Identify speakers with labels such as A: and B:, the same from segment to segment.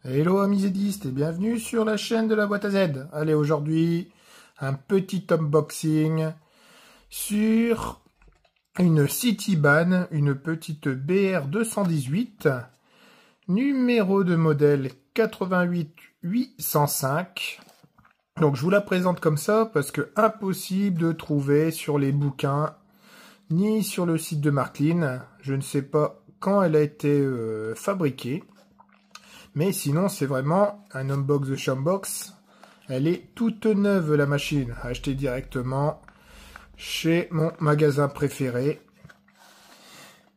A: Hello amis zédistes et bienvenue sur la chaîne de la boîte à Z. Allez, aujourd'hui, un petit unboxing sur une Citiban, une petite BR218, numéro de modèle 88805. Donc je vous la présente comme ça parce que impossible de trouver sur les bouquins ni sur le site de Marklin. Je ne sais pas quand elle a été fabriquée. Mais sinon, c'est vraiment un unbox de Shambox. Elle est toute neuve, la machine. Achetée directement chez mon magasin préféré.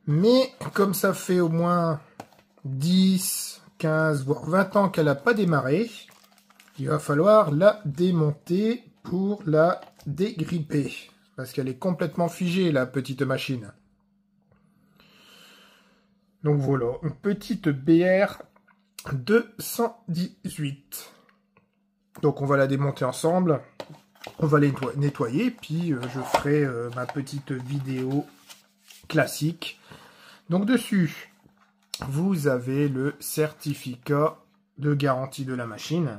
A: Mais comme ça fait au moins 10, 15, voire 20 ans qu'elle n'a pas démarré, il va falloir la démonter pour la dégripper. Parce qu'elle est complètement figée, la petite machine. Donc voilà, une petite BR 218. Donc on va la démonter ensemble, on va les nettoyer, puis je ferai ma petite vidéo classique. Donc dessus, vous avez le certificat de garantie de la machine.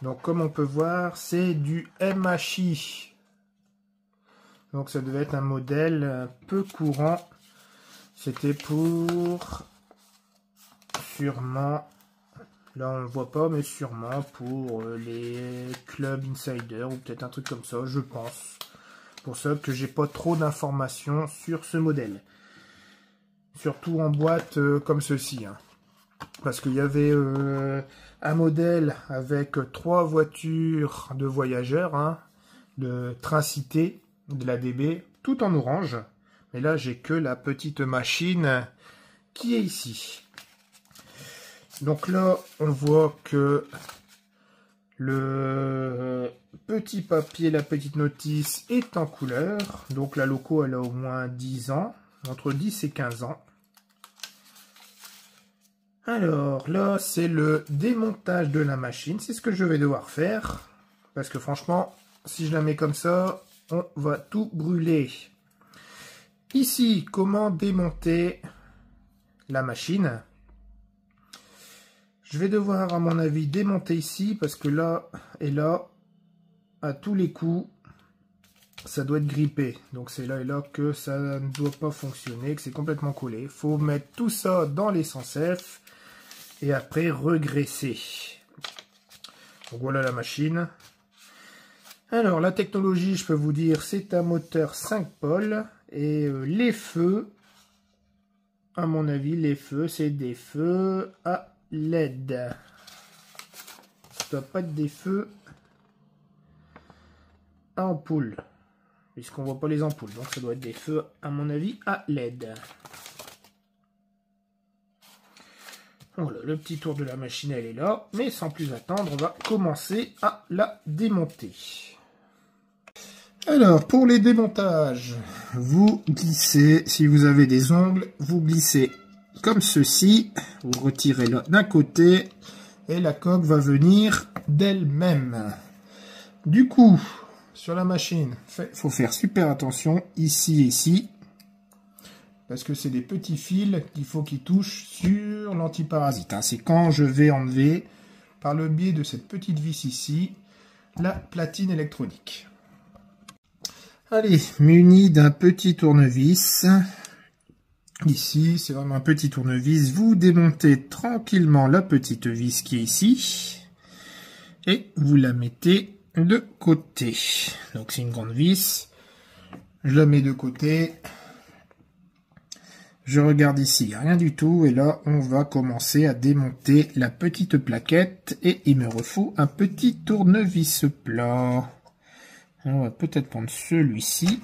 A: Donc comme on peut voir, c'est du MHI. Donc ça devait être un modèle peu courant. C'était pour... sûrement, là on ne voit pas, mais sûrement pour les clubs insider ou peut-être un truc comme ça, je pense. Pour ça que j'ai pas trop d'informations sur ce modèle. Surtout en boîte comme ceci. Hein. Parce qu'il y avait un modèle avec 3 voitures de voyageurs, hein, de Train-Cité, de la DB, tout en orange. Mais là j'ai que la petite machine qui est ici. Donc là, on voit que le petit papier, la petite notice est en couleur. Donc la loco, elle a au moins 10 ans, entre 10 et 15 ans. Alors là, c'est le démontage de la machine. C'est ce que je vais devoir faire. Parce que franchement, si je la mets comme ça, on va tout brûler. Ici, comment démonter la machine ? Je vais devoir, à mon avis, démonter ici, parce que là et là, à tous les coups, ça doit être grippé. Donc c'est là et là que ça ne doit pas fonctionner, que c'est complètement collé. Il faut mettre tout ça dans les sens F, et après regraisser. Donc voilà la machine. Alors la technologie, je peux vous dire, c'est un moteur 5 pôles, et les feux, à mon avis, les feux, c'est des feux à LED. Ça doit pas être des feux à ampoule, puisqu'on voit pas les ampoules. Donc ça doit être des feux, à mon avis, à LED. Voilà, le petit tour de la machine, elle est là. Mais sans plus attendre, on va commencer à la démonter. Alors, pour les démontages, vous glissez, si vous avez des ongles, vous glissez comme ceci, vous retirez là d'un côté et la coque va venir d'elle-même. Du coup, sur la machine, il faut faire super attention ici et ici, parce que c'est des petits fils qu'il faut qu'ils touchent sur l'antiparasite. Hein. C'est quand je vais enlever, par le biais de cette petite vis ici, la platine électronique. Allez, muni d'un petit tournevis. Ici, c'est vraiment un petit tournevis. Vous démontez tranquillement la petite vis qui est ici. Et vous la mettez de côté. Donc c'est une grande vis. Je la mets de côté. Je regarde ici, rien du tout. Et là, on va commencer à démonter la petite plaquette. Et il me refaut un petit tournevis plat. On va peut-être prendre celui-ci.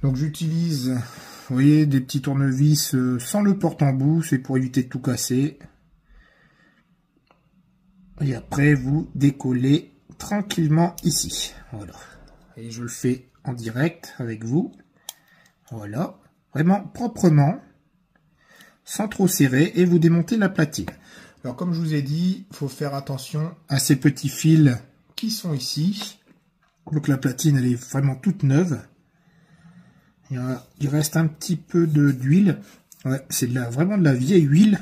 A: Donc j'utilise... vous voyez, des petits tournevis sans le porte-embout, c'est pour éviter de tout casser. Et après, vous décollez tranquillement ici. Voilà. Et je le fais en direct avec vous. Voilà. Vraiment proprement, sans trop serrer, et vous démontez la platine. Alors, comme je vous ai dit, il faut faire attention à ces petits fils qui sont ici. Donc la platine, elle est vraiment toute neuve. Il reste un petit peu d'huile. Ouais, c'est vraiment de la vieille huile.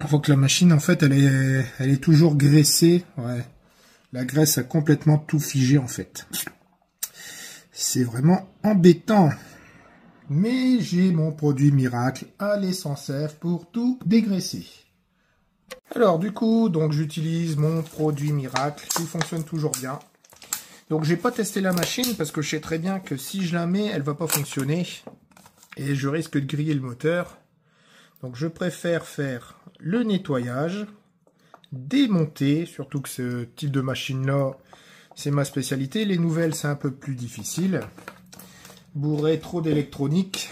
A: On voit que la machine, en fait, elle est toujours graissée. Ouais. La graisse a complètement tout figé, en fait. C'est vraiment embêtant. Mais j'ai mon produit miracle à l'essence F pour tout dégraisser. Alors, du coup, donc j'utilise mon produit miracle qui fonctionne toujours bien. Donc, j'ai pas testé la machine parce que je sais très bien que si je la mets, elle va pas fonctionner. Et je risque de griller le moteur. Donc, je préfère faire le nettoyage, démonter, surtout que ce type de machine-là, c'est ma spécialité. Les nouvelles, c'est un peu plus difficile. Bourrer trop d'électronique.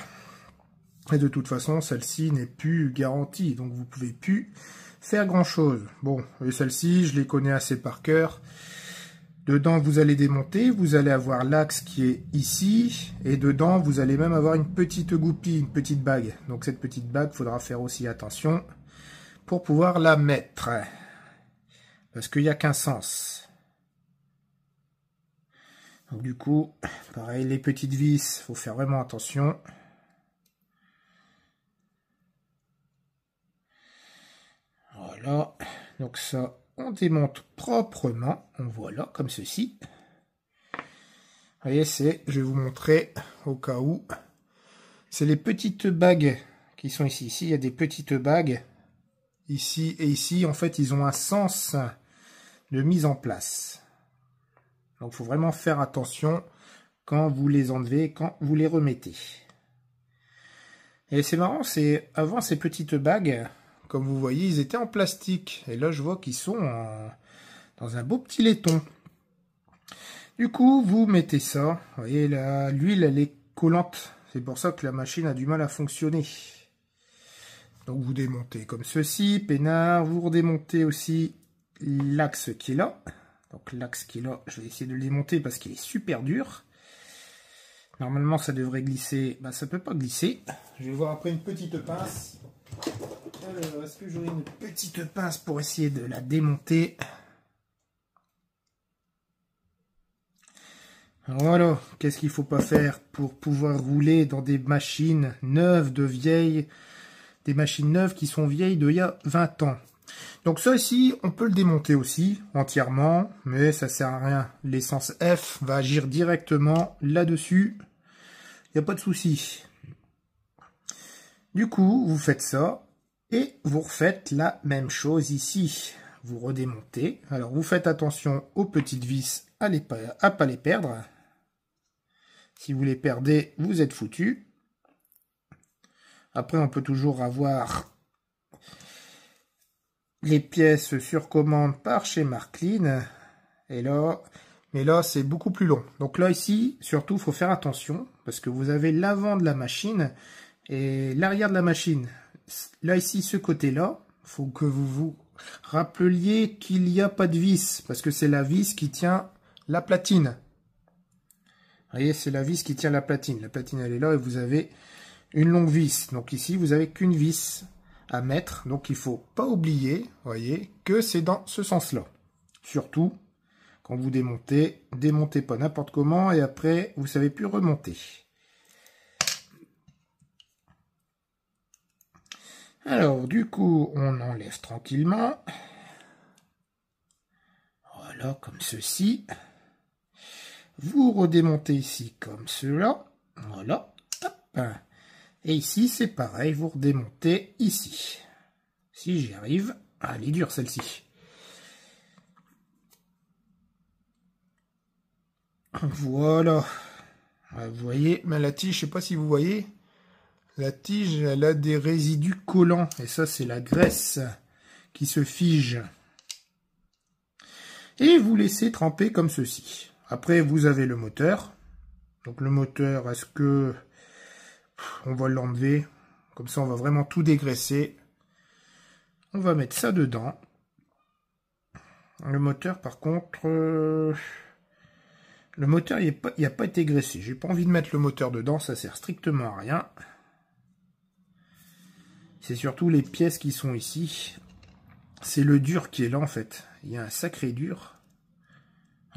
A: Et de toute façon, celle-ci n'est plus garantie. Donc, vous pouvez plus faire grand-chose. Bon, et celle-ci, je les connais assez par cœur. Dedans, vous allez démonter. Vous allez avoir l'axe qui est ici. Et dedans, vous allez même avoir une petite goupille, une petite bague. Donc, cette petite bague, il faudra faire aussi attention pour pouvoir la mettre. Parce qu'il n'y a qu'un sens. Donc, du coup, pareil, les petites vis, il faut faire vraiment attention. Voilà. Donc ça, on démonte proprement. On voit là, comme ceci. Vous voyez, je vais vous montrer au cas où. C'est les petites bagues qui sont ici. Ici, il y a des petites bagues. Ici et ici, en fait, ils ont un sens de mise en place. Donc, il faut vraiment faire attention quand vous les enlevez, quand vous les remettez. Et c'est marrant, avant ces petites bagues, comme vous voyez, ils étaient en plastique. Et là, je vois qu'ils sont dans un beau petit laiton. Du coup, vous mettez ça. Vous voyez, l'huile, elle est collante. C'est pour ça que la machine a du mal à fonctionner. Donc, vous démontez comme ceci, peinard. Vous redémontez aussi l'axe qui est là. Donc, l'axe qui est là, je vais essayer de le démonter parce qu'il est super dur. Normalement, ça devrait glisser. Bah, ça peut pas glisser. Je vais voir après une petite pince. Alors, est-ce que j'aurai une petite pince pour essayer de la démonter? Voilà, qu'est-ce qu'il faut pas faire pour pouvoir rouler dans des machines neuves des machines neuves qui sont vieilles d'il y a 20 ans. Donc ça ici, on peut le démonter aussi entièrement, mais ça sert à rien. L'essence F va agir directement là-dessus. Il n'y a pas de souci. Du coup, vous faites ça et vous refaites la même chose ici. Vous redémontez. Alors, vous faites attention aux petites vis à ne pas les perdre. Si vous les perdez, vous êtes foutu. Après, on peut toujours avoir les pièces sur commande par chez Marklin. Et là, mais là, c'est beaucoup plus long. Donc là, ici, surtout, il faut faire attention parce que vous avez l'avant de la machine et l'arrière de la machine. Là, ici, ce côté-là, il faut que vous vous rappeliez qu'il n'y a pas de vis parce que c'est la vis qui tient la platine. Vous voyez, c'est la vis qui tient la platine. La platine, elle est là et vous avez une longue vis. Donc ici, vous n'avez qu'une vis à mettre. Donc il ne faut pas oublier, voyez, que c'est dans ce sens-là. Surtout, quand vous démontez pas n'importe comment et après, vous ne savez plus remonter. Alors, du coup, on enlève tranquillement. Voilà, comme ceci. Vous redémontez ici comme cela. Voilà. Hop. Et ici, c'est pareil. Vous redémontez ici. Si j'y arrive. Ah, elle est dure celle-ci. Voilà. Vous voyez, mais la tige, je ne sais pas si vous voyez. La tige, elle a des résidus collants. Et ça, c'est la graisse qui se fige. Et vous laissez tremper comme ceci. Après, vous avez le moteur. Donc le moteur, est-ce que on va l'enlever? Comme ça, on va vraiment tout dégraisser. On va mettre ça dedans. Le moteur, par contre, le moteur, il n'a pas été graissé. J'ai pas envie de mettre le moteur dedans, ça sert strictement à rien. C'est surtout les pièces qui sont ici. C'est le dur qui est là, en fait. Il y a un sacré dur.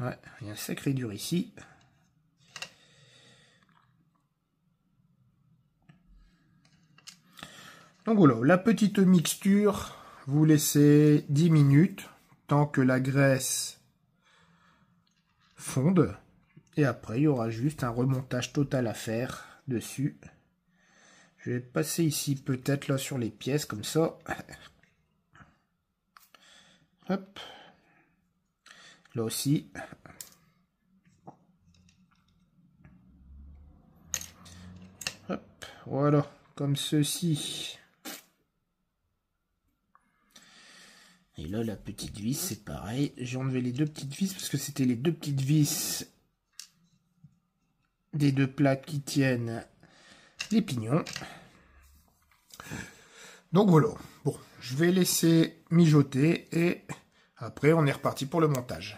A: Ouais, il y a un sacré dur ici. Donc voilà, la petite mixture. vous laissez 10 minutes, tant que la graisse fonde. Et après, il y aura juste un remontage total à faire dessus. Je vais passer ici, peut-être là sur les pièces, comme ça. Hop. Là aussi. Hop. Voilà, comme ceci. Et là, la petite vis, c'est pareil. J'ai enlevé les deux petites vis parce que c'était les deux petites vis des deux plaques qui tiennent les pignons. Donc voilà. Bon, je vais laisser mijoter et après, on est reparti pour le montage.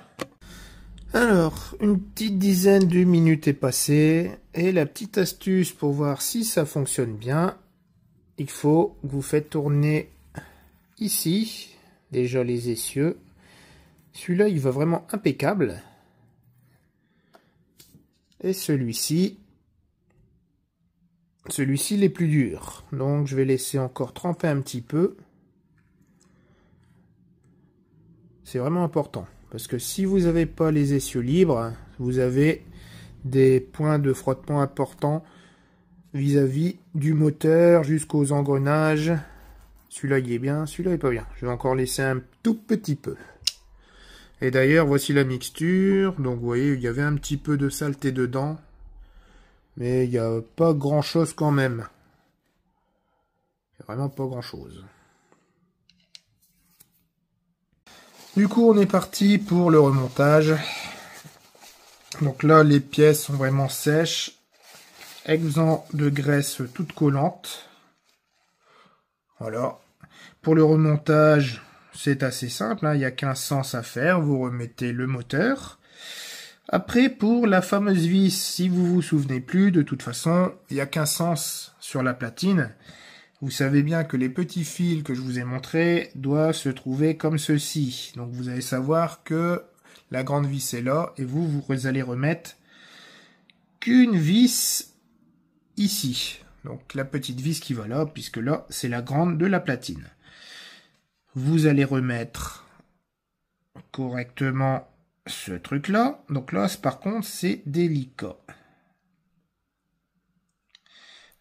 A: Alors, une petite dizaine de minutes est passée et la petite astuce pour voir si ça fonctionne bien, il faut que vous faites tourner ici. Déjà les essieux. Celui-là, il va vraiment impeccable. Et celui-ci, il est plus dur. Donc, je vais laisser encore tremper un petit peu. C'est vraiment important. Parce que si vous n'avez pas les essieux libres, vous avez des points de frottement importants vis-à-vis du moteur jusqu'aux engrenages. Celui-là, il est bien. Celui-là, il est pas bien. Je vais encore laisser un tout petit peu. Et d'ailleurs, voici la mixture. Donc, vous voyez, il y avait un petit peu de saleté dedans. Mais il n'y a pas grand-chose quand même. Il n'y a vraiment pas grand-chose. Du coup, on est parti pour le remontage. Donc là, les pièces sont vraiment sèches. Exempt de graisse toute collante. Voilà. Pour le remontage, c'est assez simple, hein, il n'y a qu'un sens à faire, vous remettez le moteur. Après, pour la fameuse vis, si vous vous souvenez plus, de toute façon, il n'y a qu'un sens sur la platine. Vous savez bien que les petits fils que je vous ai montrés doivent se trouver comme ceci. Donc vous allez savoir que la grande vis est là, et vous allez remettre qu'une vis ici. Donc la petite vis qui va là, puisque là, c'est la grande de la platine. Vous allez remettre correctement ce truc-là. Donc là, par contre, c'est délicat.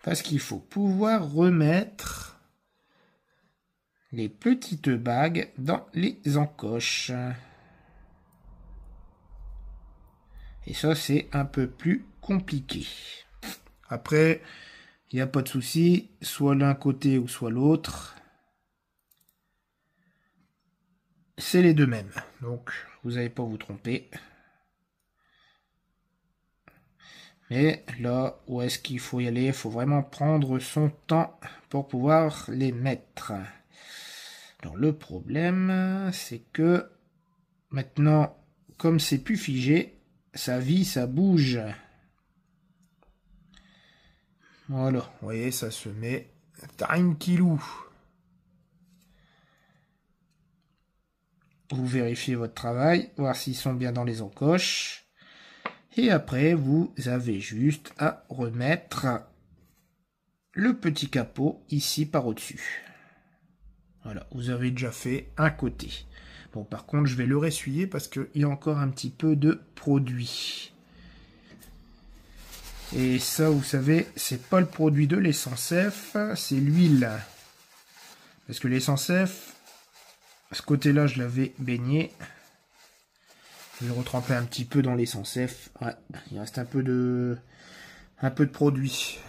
A: Parce qu'il faut pouvoir remettre les petites bagues dans les encoches. Et ça, c'est un peu plus compliqué. Après, il n'y a pas de souci, soit l'un côté ou soit l'autre. C'est les deux mêmes, donc vous n'allez pas vous tromper. Mais là, où est-ce qu'il faut y aller? Il faut vraiment prendre son temps pour pouvoir les mettre. Alors le problème, c'est que maintenant, comme c'est plus figé, ça vit, ça bouge. Voilà, vous voyez, ça se met tranquillou. Vous vérifiez votre travail, voir s'ils sont bien dans les encoches. Et après, vous avez juste à remettre le petit capot ici par au-dessus. Voilà, vous avez déjà fait un côté. Bon, par contre, je vais le ressuyer parce qu'il y a encore un petit peu de produit. Et ça, vous savez, c'est pas le produit de l'essence F, c'est l'huile. Parce que l'essence F, ce côté-là, je l'avais baigné. Je vais retremper un petit peu dans l'essence F. Ouais, il reste un peu de produit.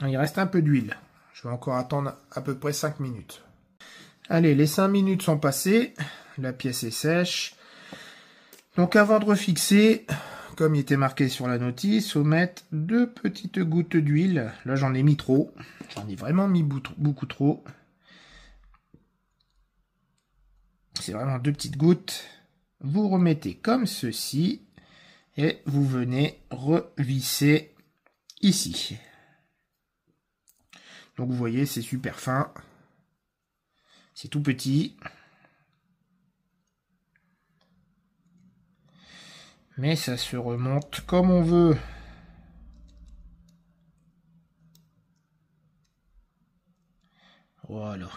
A: Il reste un peu d'huile. Je vais encore attendre à peu près 5 minutes. Allez, les 5 minutes sont passées. La pièce est sèche. Donc avant de refixer, comme il était marqué sur la notice, il faut mettre 2 petites gouttes d'huile. Là, j'en ai mis trop. J'en ai vraiment mis beaucoup trop. C'est vraiment 2 petites gouttes. Vous remettez comme ceci. Et vous venez revisser ici. Donc vous voyez, c'est super fin. C'est tout petit. Mais ça se remonte comme on veut. Voilà.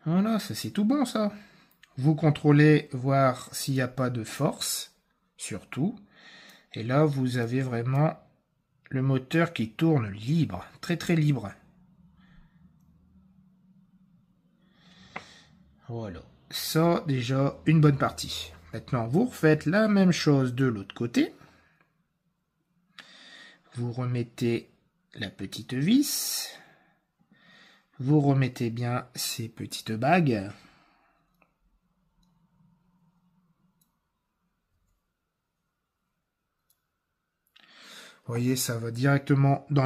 A: Voilà, ça c'est tout bon ça. Vous contrôlez, voir s'il n'y a pas de force, surtout. Et là, vous avez vraiment le moteur qui tourne libre, très très libre. Voilà, ça déjà une bonne partie. Maintenant, vous refaites la même chose de l'autre côté. Vous remettez la petite vis. Vous remettez bien ces petites bagues. Vous voyez, ça va directement dans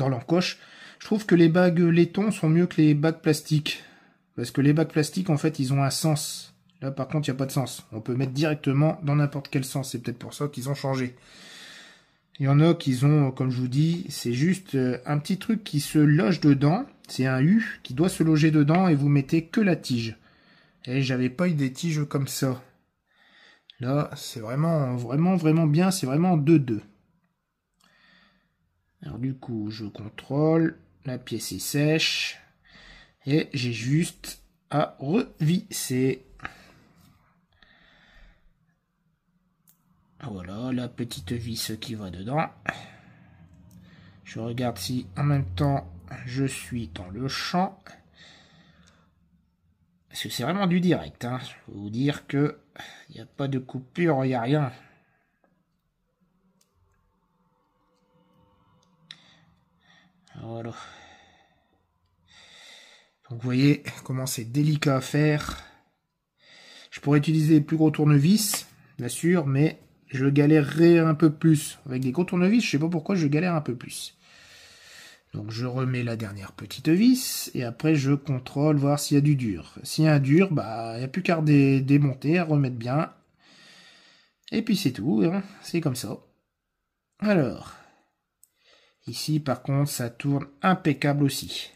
A: l'encoche. Je trouve que les bagues laiton sont mieux que les bagues plastiques. Parce que les bagues plastiques, en fait, ils ont un sens. Là, par contre, il n'y a pas de sens. On peut mettre directement dans n'importe quel sens. C'est peut-être pour ça qu'ils ont changé. Il y en a qui ont, comme je vous dis, c'est juste un petit truc qui se loge dedans. C'est un U qui doit se loger dedans et vous mettez que la tige. Et j'avais pas eu des tiges comme ça. Là, c'est vraiment bien. C'est vraiment 2-2. Alors du coup, je contrôle. La pièce est sèche. Et j'ai juste à revisser. Voilà, la petite vis qui va dedans. Je regarde si en même temps je suis dans le champ. Parce que c'est vraiment du direct. Hein. Je vais vous dire que il n'y a pas de coupure, il n'y a rien. Voilà. Donc vous voyez comment c'est délicat à faire. Je pourrais utiliser les plus gros tournevis, bien sûr, mais je galérerais un peu plus. Avec des gros tournevis, je sais pas pourquoi je galère un peu plus. Donc je remets la dernière petite vis, et après je contrôle, voir s'il y a du dur. S'il y a un dur, bah il n'y a plus qu'à démonter, à remettre bien. Et puis c'est tout, hein, c'est comme ça. Alors, ici par contre ça tourne impeccable aussi.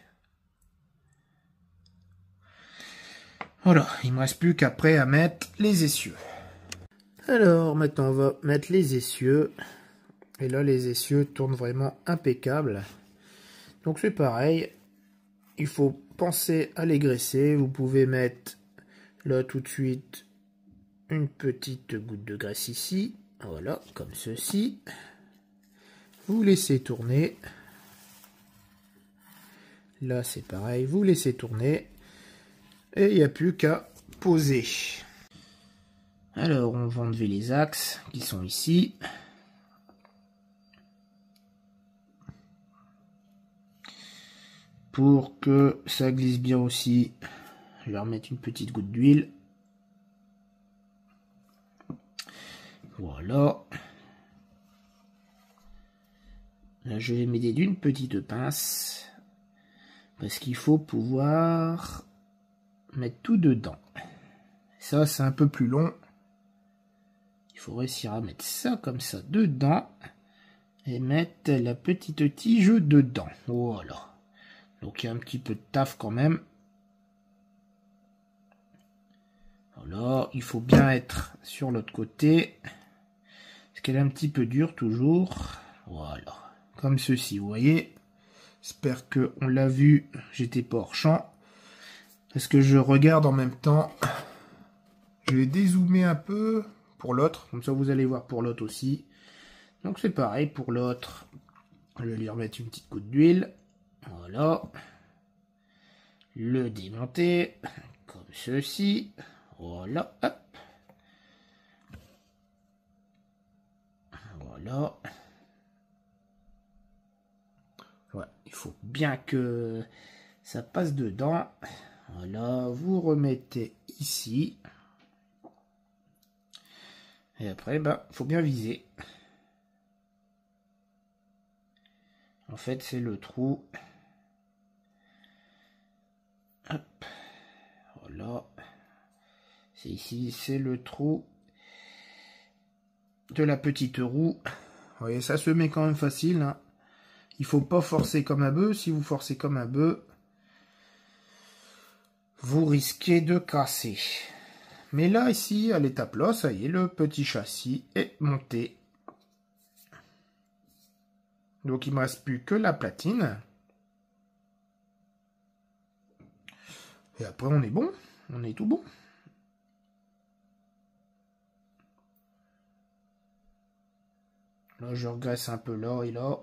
A: Voilà, il me reste plus qu'après à mettre les essieux. Alors maintenant on va mettre les essieux. Et là les essieux tournent vraiment impeccable. Donc c'est pareil, il faut penser à les graisser. Vous pouvez mettre là tout de suite une petite goutte de graisse ici. Voilà, comme ceci. Vous laissez tourner. Là c'est pareil, vous laissez tourner. Et il n'y a plus qu'à poser. Alors on va enlever les axes qui sont ici. Pour que ça glisse bien aussi, je vais remettre une petite goutte d'huile. Voilà. Là, je vais m'aider d'une petite pince. Parce qu'il faut pouvoir mettre tout dedans. Ça, c'est un peu plus long. Il faut réussir à mettre ça comme ça dedans. Et mettre la petite tige dedans. Voilà. Donc il y a un petit peu de taf quand même. Voilà, il faut bien être sur l'autre côté. Parce qu'elle est un petit peu dure toujours. Voilà, comme ceci, vous voyez. J'espère qu'on l'a vu, j'étais pas hors champ. Parce que je regarde en même temps. Je vais dézoomer un peu pour l'autre. Comme ça vous allez voir pour l'autre aussi. Donc c'est pareil pour l'autre. Je vais lui remettre une petite goutte d'huile. Voilà. Le démonter. Comme ceci. Voilà. Hop. Voilà. Ouais, il faut bien que ça passe dedans. Voilà. Vous remettez ici. Et après, bah, faut bien viser. En fait, c'est le trou. Hop. Voilà. C'est ici, c'est le trou de la petite roue. Vous voyez, ça se met quand même facile. Hein. Il faut pas forcer comme un bœuf. Si vous forcez comme un bœuf, vous risquez de casser. Mais là, ici, à l'étape là, ça y est, le petit châssis est monté. Donc, il ne me reste plus que la platine. Et après, on est bon. On est tout bon. Là, je regraisse un peu là et là.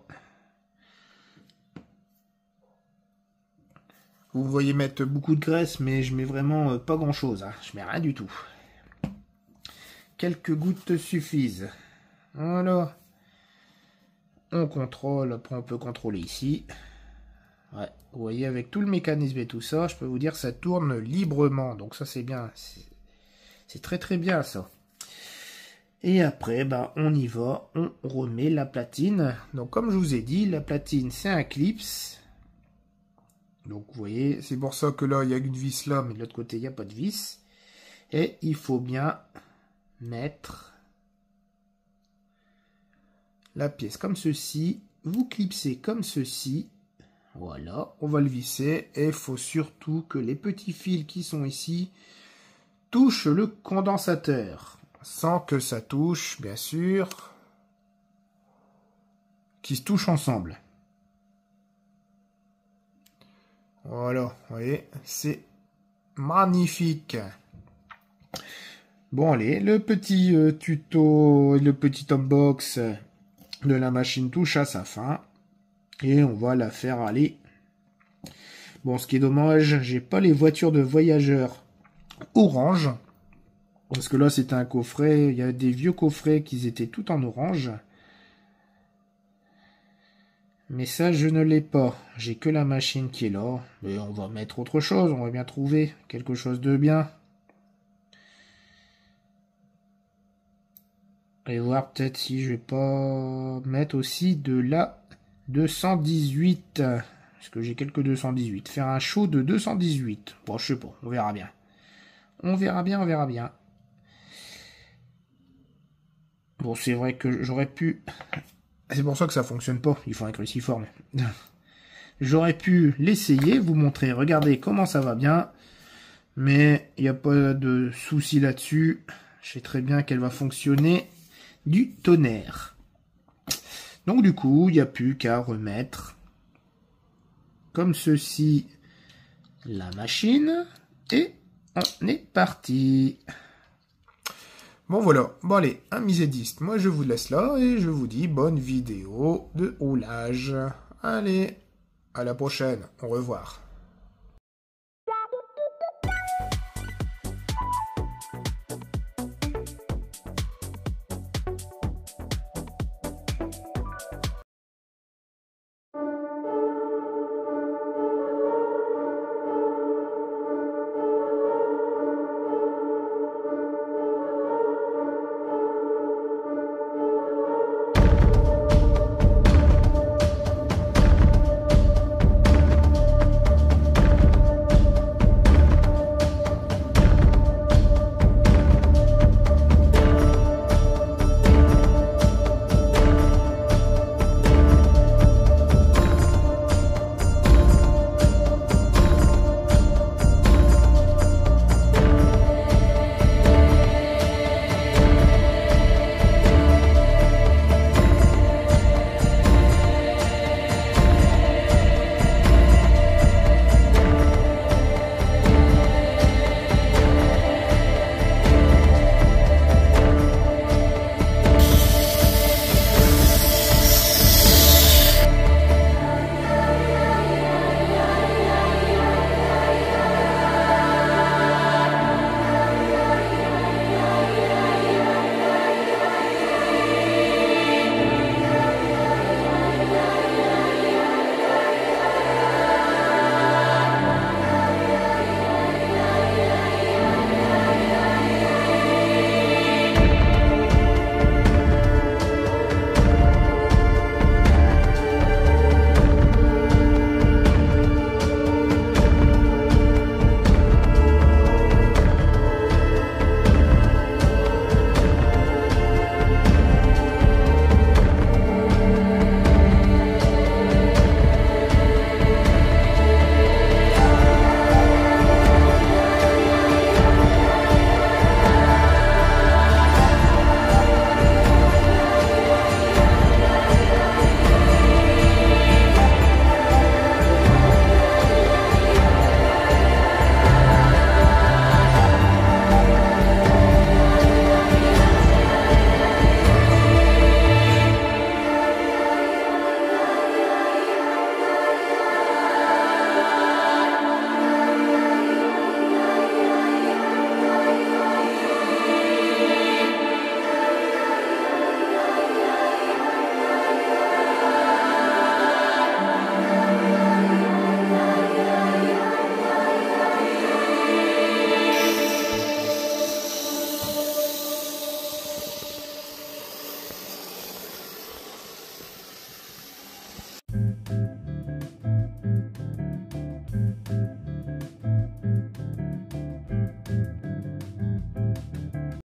A: Vous voyez mettre beaucoup de graisse, mais je mets vraiment pas grand-chose. Hein. Je mets rien du tout. Quelques gouttes suffisent. Voilà. On contrôle. Après, on peut contrôler ici. Ouais, vous voyez, avec tout le mécanisme et tout ça, je peux vous dire que ça tourne librement. Donc ça, c'est bien. C'est très très bien, ça. Et après, bah, on y va. On remet la platine. Donc, comme je vous ai dit, la platine, c'est un clips. Donc, vous voyez, c'est pour ça que là, il y a une vis là, mais de l'autre côté, il n'y a pas de vis. Et il faut bien mettre la pièce comme ceci. Vous clipsez comme ceci. Voilà, on va le visser. Et il faut surtout que les petits fils qui sont ici touchent le condensateur. Sans que ça touche, bien sûr, qui se touchent ensemble. Voilà, vous voyez, c'est magnifique. Bon, allez, le petit tuto, le petit unbox de la machine touche à sa fin. Et on va la faire aller. Bon, ce qui est dommage, j'ai pas les voitures de voyageurs orange. Parce que là, c'était un coffret. Il y a des vieux coffrets qui étaient tout en orange. Mais ça, je ne l'ai pas. J'ai que la machine qui est là. Mais on va mettre autre chose. On va bien trouver quelque chose de bien. Et voir peut-être si je vais pas mettre aussi de la 218. Parce que j'ai quelques 218. Faire un show de 218. Bon, je sais pas. On verra bien. On verra bien, on verra bien. Bon, c'est vrai que j'aurais pu... C'est pour ça que ça fonctionne pas. Il faut un cruciforme. J'aurais pu l'essayer, vous montrer. Regardez comment ça va bien. Mais il n'y a pas de souci là-dessus. Je sais très bien qu'elle va fonctionner du tonnerre. Donc du coup, il n'y a plus qu'à remettre comme ceci la machine. Et on est parti. Bon voilà, bon allez, amis édistes, moi je vous laisse là et je vous dis bonne vidéo de roulage. Allez, à la prochaine, au revoir.